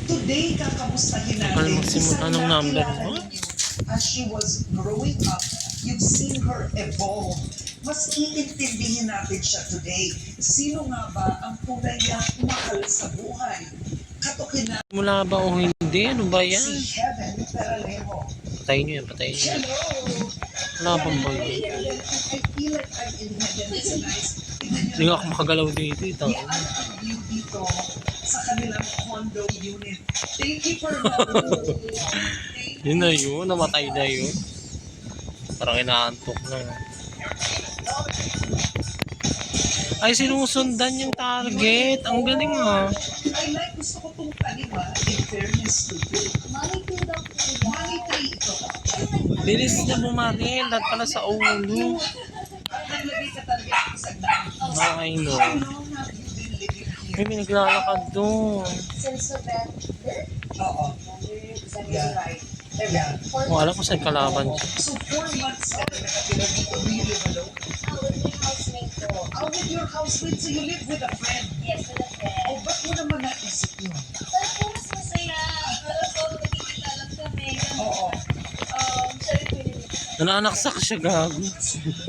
Today, kakamustahin natin. Alam mo, anong number mo? As she was growing up, you've seen her evolve. Mas iintindihin natin siya today. Sino nga ba ang tunay niyang mahal sa buhay? Katukin na Mula ba o hindi? Ano ba yan? si Heaven Peralejo. Patayin nyo yan, patayin nyo yan. Hello! Wala bang boy? I feel like I'm in heaven. It's nice. Hindi nga ako makagalaw dito. Ito. Yeah, ang view dito sa kanilang condo unit. Thank you for that. Yun na yun, namatay na yun. Parang inaantok na. Ay, sinusundan yung target. Ang galing ah. I like, gusto ko itong taliwa in fairness to you. Money 3 ito. Bilis niya bumaril. Lahat pala sa ulo. Naglagay ka talaga sa sagdan. I know. How long have you been living here? May naglalakad doon. Since November, Oo. is that right? Yeah. Oh, alam ko saan kalaban siya. So 4 months ka na nakatira dito. Do you live alone? With my housemate ko. Oh, with your housemate, so you live with a friend. Yes, with a friend. Oh, ba't mo naman naisip yun? Pero po mas masaya. Alam ko, nakikita lang kami. Oo. Siya rin pinili. Nananaksak siya, gago.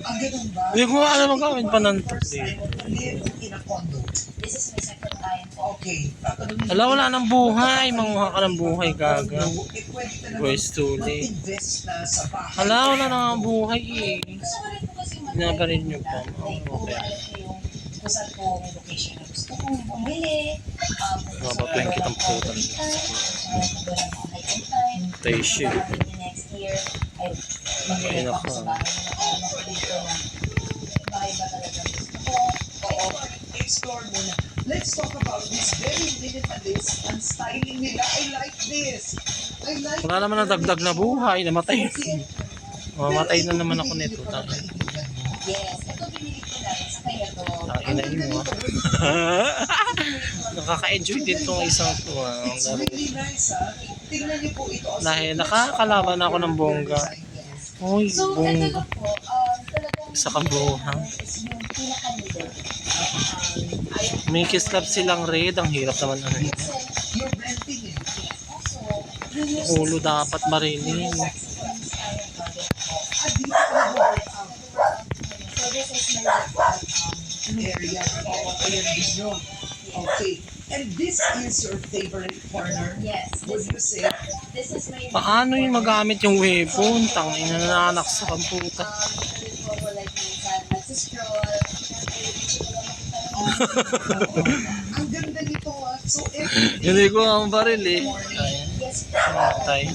Ang ganun ba? Hindi ko alam ang gawin pa ng First time mo to live in a condo. This is my second time po. Okay. Tatanungin Hala, wala nang buhay. Manguha ka ng buhay, gaga. Pwede ka naman Boys tuli. mag-invest na sa bahay. Hala, wala nang buhay eh. Gusto ko rin po kasi Binabaril niyo pa. Like, Okay. alam ko yung kung saan po may location na gusto kong bumili. Mabatuin kitang puta. Tay shit. Next year, ay magbili ako sa bahay na dito na bahay ba talaga gusto ko. Oo. Explore muna. Let's talk about this very minimalist and styling nila. I like this. I like Wala naman na dagdag na buhay. Namatay. Mamatay na naman ako nito. Yes, ito binili ko na rin sa kaya to. Tangina mo ah. Nakaka-enjoy din tong isang to ah. Ang It's laro. really nice, ha? Tingnan niyo po ito. Dahil nakakalaban ako ng bongga. Uy, So, ito bongga. lang po, talagang Isa kang buhang. is yung pinaka-middle. May kiss club silang red. Ang hirap naman ano yun. You're renting it. Also, Ulo dapat marilin. At dito ka nag-workout so this is my workout area. Oo, ayan din yun. Okay. And this is your favorite corner? Yes, Would you say? this is my Paano yung magamit yung weapon? Tangin na nananaksak ang puta. dito ko like minsan nagsiscroll. Ang ganda nito, ha? So, every day, Hindi ko ang baril eh. Yes, Matay.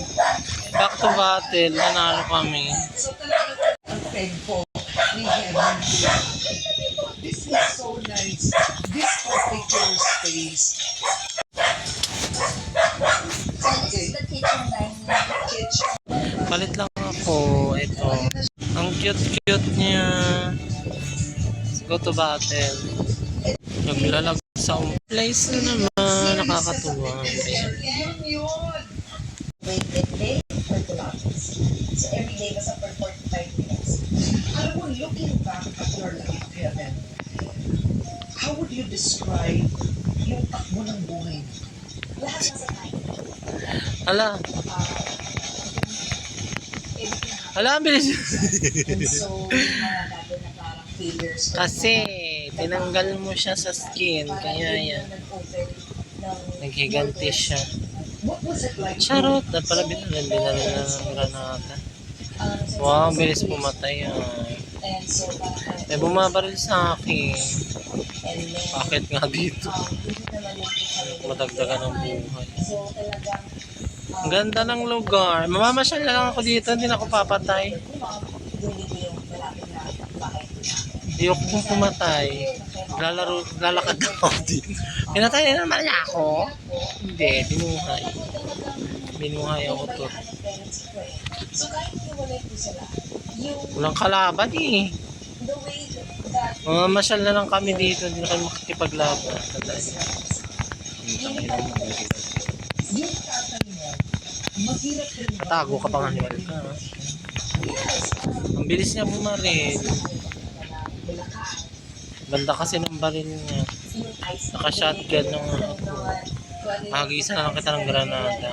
Back to battle. Nanalo kami. so talaga ang tempo ni Heaven. This is so nice. This particular space. so this is the kitchen dining. Kitchen. Palit lang ako. Ito. Ang cute-cute niya. Let's go to battle. Naglalag sa place na naman. Nakakatuwa. Yun yun. Wait, for 2 hours. So every day was for 45 minutes. Alam mo, looking back at your life, Heaven, how would you describe yung takbo ng buhay mo? Lahat nasa time. Hala. Everything. Hala, ang bilis. And so, yung mga dati na parang failures. Kasi, tinanggal mo siya sa skin. Kaya yan. Naghiganti siya. What was it like? Charot. At pala binalal na ng granada. Wow, ang bilis pumatay. And so, parang, May bumabaril sa akin. and then, Bakit nga dito? hindi naman yung kami. Madagdagan ng buhay. So, talagang, Ang ganda ng lugar. Mamamasyal na lang ako dito. Hindi na ako papatay. hindi ko yung malapit na bahay ko na. Ayoko kong pumatay. Lalakad na ako dito. Pinatay na naman niya ako. Hindi, binuhay. Binuhay ako to. So, kahit hiwalay ko sila, yung Walang kalaban eh. the way that Mamamasyal na lang kami dito. Hindi na kami makikipaglaban. Tandaan niyo. Yung tatay mo, mahirap rin ba? Tago ka pa nga niwal ka. Ha? Ang bilis niya bumaril. Ganda kasi ng baril niya. yung ice Naka-shotgun ng Magisa na lang kita ng Granada.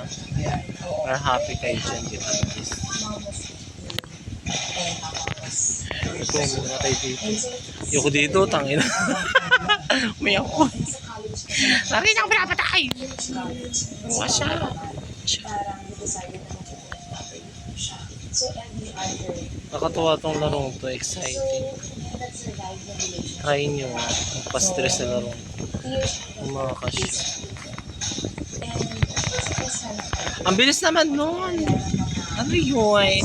Para happy kayo dyan, di ba? Ito, hindi na tayo dito. Ayoko dito, tangin. Umiyak ko. Lari na ako pinapatay! Bukas siya. Nakatuwa tong larong to, exciting. Try nyo, magpa-stress na larong. Ang mga kasyo. Ang bilis naman nun. Ano yun?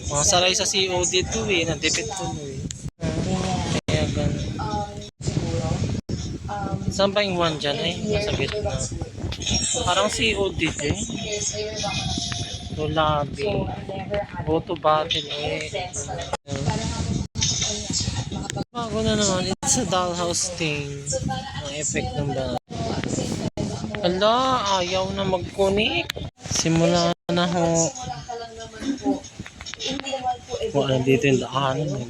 Mga saray sa COD to eh, nadipit to eh. Kaya ganun. Saan ba yung one dyan ay? Nasa gitna. Parang COD eh. To lobby. Go to battle eh. Bago na naman, it's a dollhouse thing. Ang effect ng ba. Ala, ayaw na mag-connect. Simula na ho. Kung ano dito yung daanan.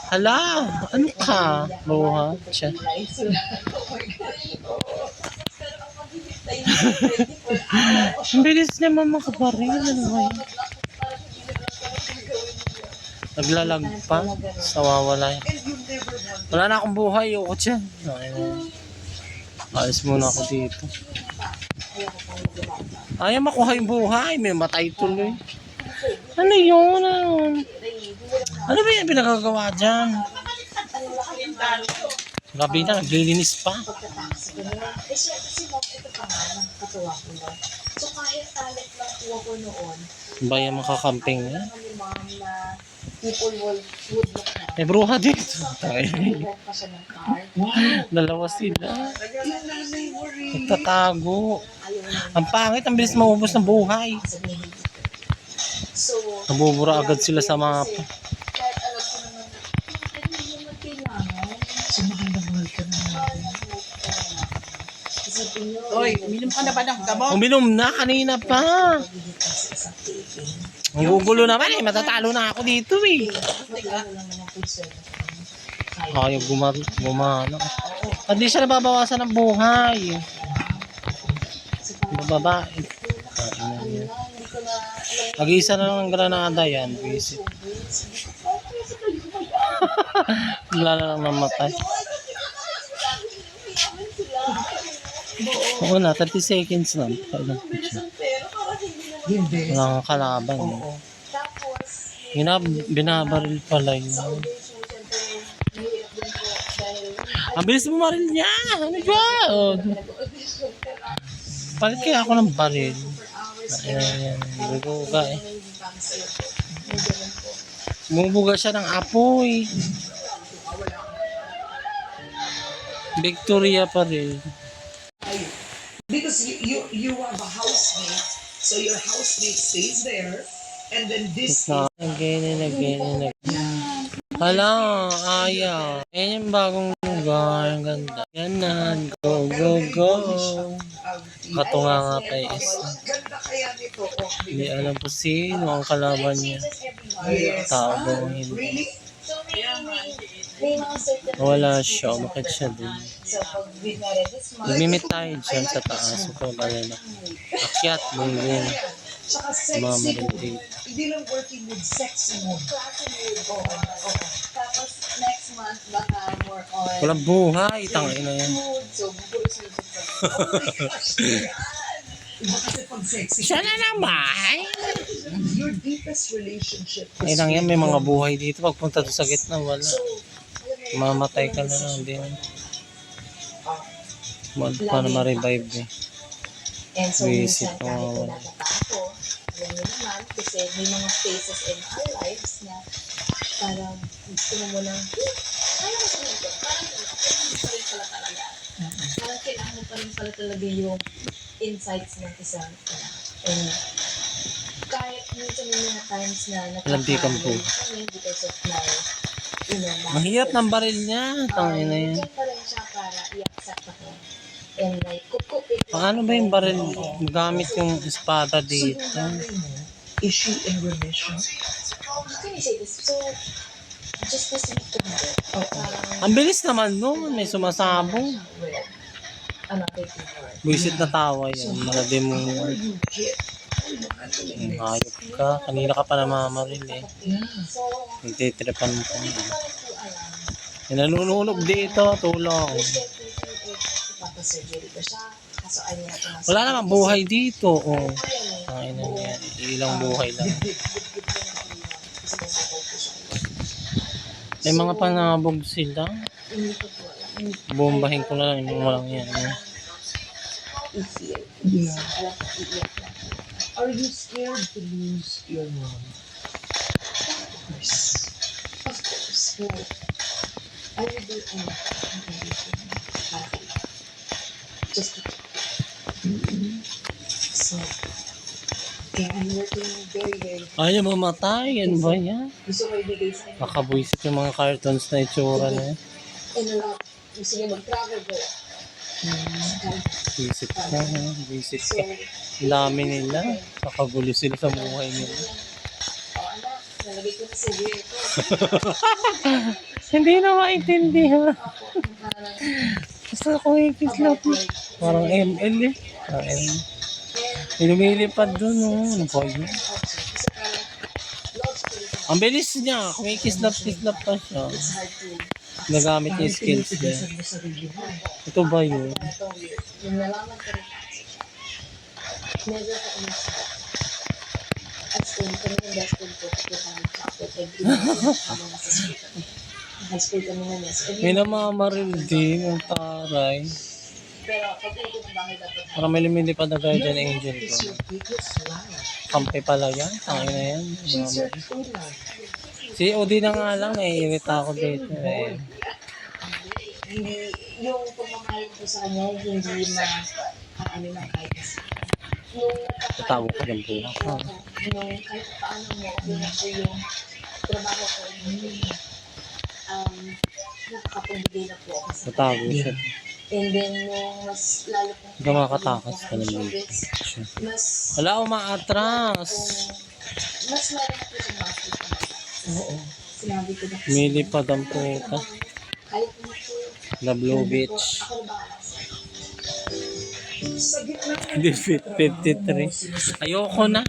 Hala, ano ka? Buha siya. Ang bilis naman makabaril. Ano ba yun? Naglalag pa. Sawawala yun. Wala na akong buhay. Ayoko dyan. Alis muna ako dito. Ayaw makuha yung buhay. May matay tuloy. Ano yun? Ano ba yung pinagagawa dyan? Gabi na, naglilinis pa. So kahit talent lang po ako noon, Bayan makakamping na. people would look na. May bruha dito. Nag-rent pa siya ng car. Dalawa sila. Yung nanay mo rin. Nagtatago. Ayaw na Ang pangit, ang bilis maubos ng buhay. sabihin. So, Nabubura agad sila sa mapa. kahit alam ko naman na, hindi naman kailangan. So, mahal na mahal ka na. Isipin nyo, Oy, uminom ka na ba ng gamot? Uminom na kanina pa. pagiging sa isang taping. Ang gugulo naman eh. Matatalo na ako dito eh. Mag-ano lang naman po sir. Ayaw gumano. At di siya nababawasan ng buhay. Bababae. Hindi ko na alam. Mag-isa na lang ng Granada yan. Visit. Wala na lang namatay. Oo na, 30 seconds lang. Kailan po siya. Hindi. Wala kang kalaban. Eh. Oo. Binabaril pala yun. Ang bilis bumaril niya! Ano ba? Oh. Palit kaya ako ng baril. Ayan, bubuga eh. Bumubuga siya ng apoy. Victoria pa rin. Because you have a housemate, so your housemate stays there, and then this is Again and again and again. Hala, ayaw. Ayan yung bagong lugar. Ang ganda. Yan na. Go, go, go. Katunga nga kay Isa. Ganda kaya nito. Oh, Hindi alam po sino ang kalaban niya. yes. Tao ba o hindi. Really? So, may mga certain Wala siya. Umakit siya din. So, pag binare this month, Nagmimit tayo dyan sa taas. So, kaya na. Akyat, bungbong. Tsaka Mga sexy mood. marintig. Hindi lang working mood, sexy mood. classy mood. Oo. Tapos, next month, baka more on Walang buhay. Tangin na yan. mood. So, bubulos-ulos pa. Oh my gosh, yan. Iba kasi pag sexy. Siya na naman. Your deepest relationship Ay lang yan. May mga buhay dito. Pagpunta doon sa gitna, wala. So, Mamatay ka na lang din. Paano ma-revive eh. and so, Visit minsan ko, kahit wala. pinatata ako, alam niyo naman, kasi may mga phases in our lives na parang gusto mo lang, ayaw mo sa mundo, parang kailangan mo pa rin pala talaga. Parang kailangan mo pa rin pala talaga yung insights ng isang and kahit minsan may mga times na Lantikan po. kami because of my, you know, Ang hirap ng baril niya. Tangin na yan. Diyan pa rin siya para i-accept ako. And like, kukupit. Paano ba yung baril? Gamit yung espada So, dito. yung nanay mo, is she in remission? How can you say this? So, just kasi tumbo. Parang, Ang bilis naman nun, may sumasabong. with another tumor. Buisit na tawa yan. Maladi mo. Hayop ka. Kanina ka pa namamaril eh. So, Nagtitripan mo pa. hindi ko po alam. Yung nanunulog dito, tulong. Gusto ko ipapasurgery ko siya. Kaso ayaw niya ito Wala naman buhay dito. Oh. Ayun Ay, na yan. Ilang buhay lang. May mga panabog sila. Hindi ko po alam. Bombahin ko na lang yung walang yan. Eh. Iiyak. Yeah. Alam ko, iiyak lang. Are you scared to lose your mom? Of course. No. I will do anything para kay just to so kaya I'm working very Ayaw mamatay. Yan ba yan? gusto ko ibigay sa inyo Nakabuisit yung mga cartons na itsura na yan. and a lot gusto niya mag-travel ko Buisit ka. Ha? Buisit so ka. Ang dami nila. Nakagulo sila sa buhay nila. anak nalagay ko na sa weird ko Hindi na maintindihan. ako parang Gusto ko ikislap. Parang ML eh. Parang ML. Lumilipad dun, oh. Ano ba yun? kasi parang love story ko Ang bilis niya. Kumikislap-kislap pa siya. it's hard to Nagamit yung skills niya. Ito ba yun? ito weird yung nalaman ko rin never ko umasak as in kami ng best friend ko pupunta ng chocolate every day kami nasa school kami high school kami na yes May namamaril din ang taray. pero pag uwi ko ng bahay dapat Parang may lumilipad na guardian angel ko. Kampi pala yan. Tangin na yan. Namamaril. Si Odi na nga lang. Naiirita ako dito. Eh. hindi yung pagmamahal ko sa kanya hindi ano na kahit nung Tatago ko dyan po. nung kahit paano mo okay na po yung trabaho ko nakakapagbigay na po ako sa Tatago siya. and then nung mas lalo pong Hindi ka makakatakas ka naman. mas Wala, umaatras. mas lalo na po siya makakita oo sinabi ko na kasi Lumilipad ang puta. kaya ko na po The Blue Beach. ako na bahala sa Sa gitna Hindi, 53. Ayoko na.